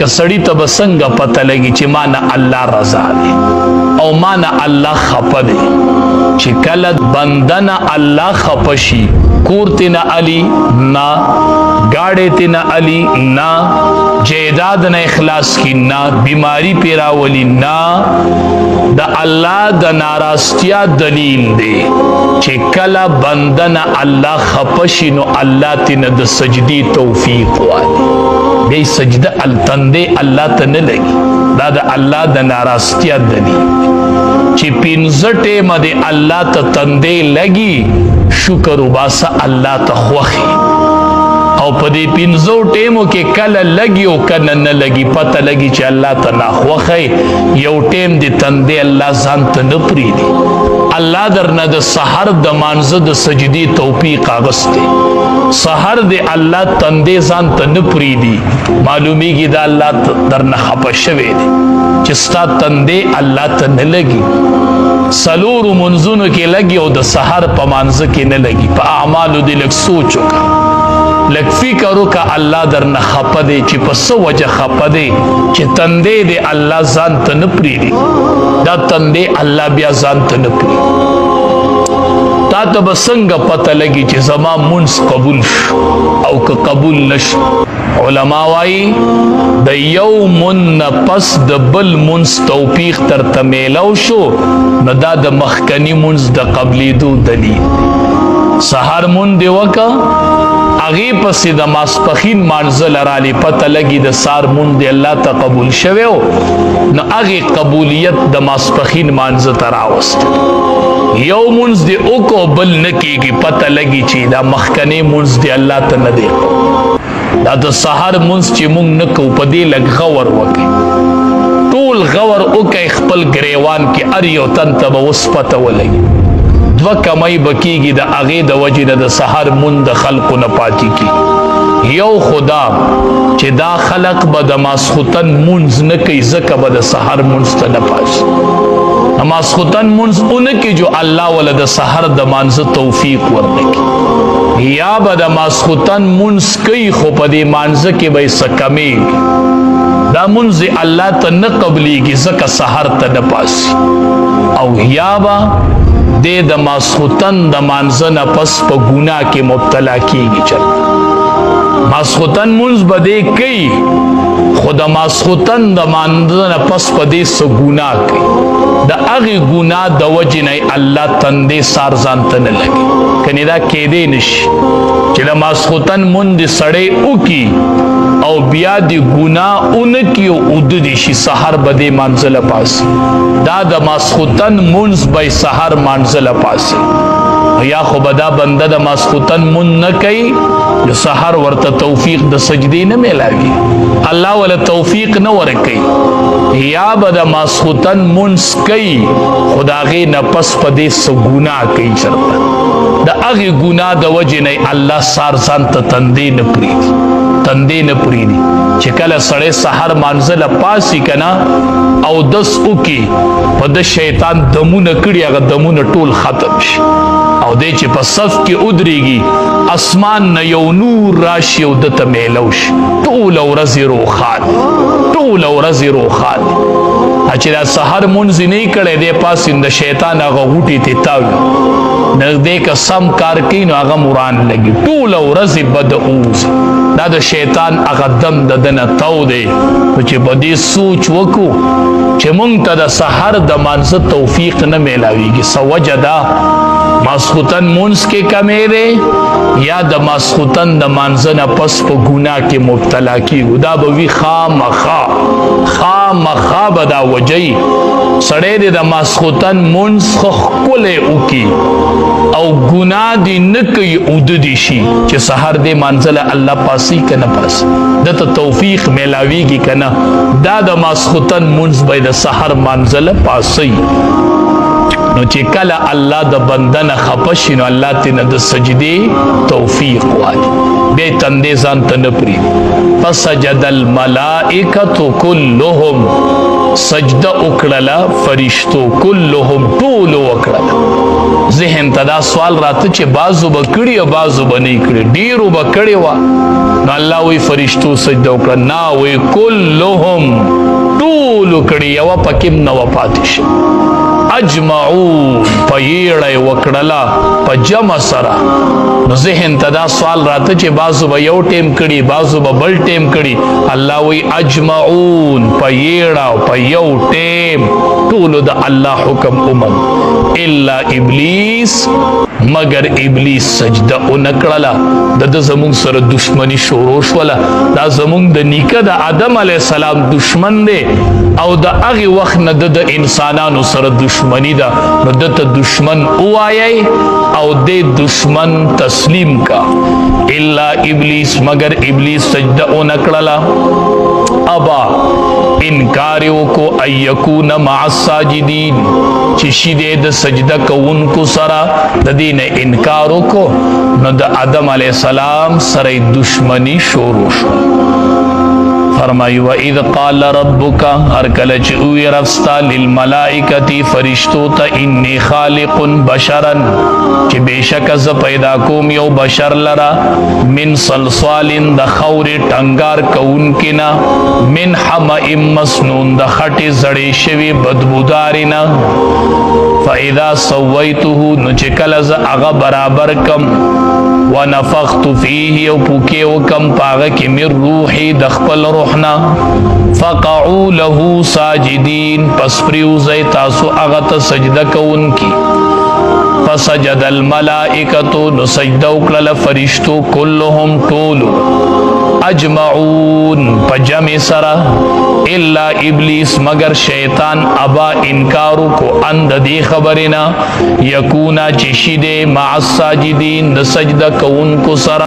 لکه سړی ته به څنګه پته لګي چې ما نه الله رضا دی او ما نه الله خفه دی. چې کله بنده نه الله خفه شي، کور تی نه علی نه، گاڑی تی نه علی نه، جیداد نه اخلاص کی نه، بیماری پیراولی نه، د الله د ناراستیا دلیل دی چې کله بنده نه الله خفه شي نو الله تی نه د سجدی توفیق والی. دی سجده التنده الله ته نه لګي، دا د الله د ناراستیا دلیل چې پنځه ټیمه د الله ته تندې لګي، شکر وباسه الله ته خوښي. او په دې پنځو ټیمو کې کله لګي او کله نه لګي، پته لګي چې الله ته ناخوښي. یو ټیم د تندې الله ځان ته نه پرېږدي، الله درنه د سحر د مانځه د سجدې توفیق اغستی. سحر د الله تندې ځان ته نه پرېږدي، معلومیږي دا الله درنه خفه شوی دی چې ستا تندې الله ته نه لګي. څلورو منځونو کې لګي او د سحر په مانځه کې نه لګي. په اعمالو دې لږ سوچ وکړه، لږ فکر وکړه، الله درنه خفه دی چې په څه وجه خفه دی چې تندې دې الله ځان ته نه پرېږدي. دا تندې الله بیا ځان ته نه پرېږدي. تا ته به څنګه پته لګي چې زما منځ قبول شو او که قبول نشو؟ علما وایي د یو من نه پس د بل منځ توفیق درته میلاو شو نو دا د مخکني منځ د قبلېدو دلیل. سحر مون دې وکړه، هغې پسې د ماسپښین مانځه لرالې پته لګي د سار مون دې الله ته قبول شوی و، نو هغې قبولیت د ماسپښین مانځه ته راوست. یو منځ دې وکړو بل نه کېږي، پته لګي چې دا مخکنی منځ دې الله ته نه دی. دا د سحر منځ چې مونږ نه کوو په دې لږ غور وکړئ، ټول غور وکړئ خپل ګریوان کې، هر یو تن ته به اوس پته ولګي. دوه کمۍ به کېږي د هغې د وجې نه د سحر مونځ د خلقو نه پاتې کېږي. یو خدا چې دا خلق به د ماسخوتن مونځ نه کوي ځکه به د سحر مونځ ته نه پاسي. ماسخوتن مونځ اونه کې جو الله ولا د سحر د مانځه توفیق ورنکړي، یا به د ماسخوتن مونځ کوي خو په دې مانځه کې به یې څه کمیږي، دا مونځ الله ته نه قبلیږي ځکه سحر ته نه پاسي. او یا به دې د ماسخوتن د مانځه نه پس په ګناه کې مبتلا کېږي. چرته ماسخوتن مونځ به دې کوي خو د ماسخوتن د مانځه نه پس په دې څه ګناه کوي، د هغې ګناه د وجې نه الله تندې سار ځان ته نه لګي. کنې دا کېدی نشي چې د ماسخوتن مونځ دې سړی وکړي او بیا دې ګناه ونه کړي او اوده دې شي، سحر به دې مانځه له پاسي. دا د ماسخوتن مونځ به یې سحر مانځه له پاسي. یا خو به دا بنده د ماسخوتن مونځ نه کوي نو سحر ورته توفیق د سجدې نه میلاوي، الله ولا توفیق نه ورکوي. یا به د ماسخوتن مونځ کوي خو د هغې نه پس په دې څه ګناه کوي، چېرته د هغې ګناه د وجې نه الله سار ځان ته تندې نه پرېږدي، تندې نه پرېږدي. چې کله سړی سحر مانځه له پاسي که نه او دس وکړي په ده شیطان دمونه کړي هغه دمونه ټول ختم شي او دی چې په صف کې ودرېږي اسمان نه یو نور راشي او ده ته میلو شي، ټوله ورځ یې روښانه، ټوله ورځ یې روښانه. چې دا سحر مونځ یې نه یې کړی دی پاسین د شیطان هغه غوټې تې تاوي، نږدې که سم کار کوي نو هغه مران لګي، ټوله ورځ یې بده اوځي. دا د شیطان هغه دم د ده نه تو دی. نو چې په دې سوچ وکړو چې مونږ ته د سحر د مانځه توفیق نه میلاویږي، څه وجه ده؟ ماسخوتن مونځ کې کمی دی یا د ماسخوتن د مانځه نه پس په ګناه کې مبتلا کېږو، دا به وي خامخا به دا وجهی. سړی دی د ماسخوتن مونځ ښه ښکلی وکړي او ګناه دې نه کوي اوده دې شي چې سحر دې مانځه له الله پاسي که نه پاسي، ده ته توفیق میلاویږي که نه. دا د ماسخوتن مونځ به د سحر مانځه له پاسي. نو چې کله الله د بنده نه خفه شي نو الله ترې نه د سجدې توفیق والی، بیا یې تندې ځان ته نه پرېږدي. فسجد الملائکة کلهم، سجده وکړه فرشتو كلهم ټول وکړه ذهن ته دا سوال راته چې بازو به کړي او بازو به نه کړي ډیرو به کړي وا نو الله وی فرشتو سجده وکړه نا وی كلهم ټول کړي یو پکې نو پاتې شي اجمعون پيړې وکړلا په جمع سره نو ذهن ته دا سوال راته چې بازو به یو ټیم کړي بازو به بل ټیم کړي الله وی اجمعون پيړه په یو ټیم ټول د الله حکم اومن الا ابلیس مگر ابلیس سجده اونکړه د زمون سره دشمنی شروع شوله دا زمون د نیکه د آدم علی السلام دشمن دی او د هغه وخت نه د انسانانو سره دشمنی ده نو دته دشمن اوایي او د دشمن تسلیم کا الا ابلیس مگر ابلیس سجده اونکړه ابا انکار کو ایکون مع الساجدین چې شیدې د سجده کوونکو سره د دین انکار کو نو د آدم علی السلام سره دشمنی شروع شو فرمای و اذ قال ربک هر کله چې وی رستا للملائکه فرشتو ته انی خالق بشرا چې بشک ز پیدا کوم یو بشر لرا من صلصال د خور ټنګار کون کنا من حمئ مسنون د خټې زړې شوی بدبودارینا فاذا سويته نو چې کله ز هغه برابر کم ونفخت فيه او پوکې وکم پاغه کې مر روحي د خپل روحنا فقعوا له ساجدين پس پریوزي تاسو هغه ته سجده کوونکی فسجد الملائکه نو سجده وکړه فرشتو كلهم طول اجمعون پجمع سرا الا ابلیس مگر شیطان ابا انکارو کو اند دی خبرنا یکونا چشیدے مع الساجدین د سجدہ کون کو سرا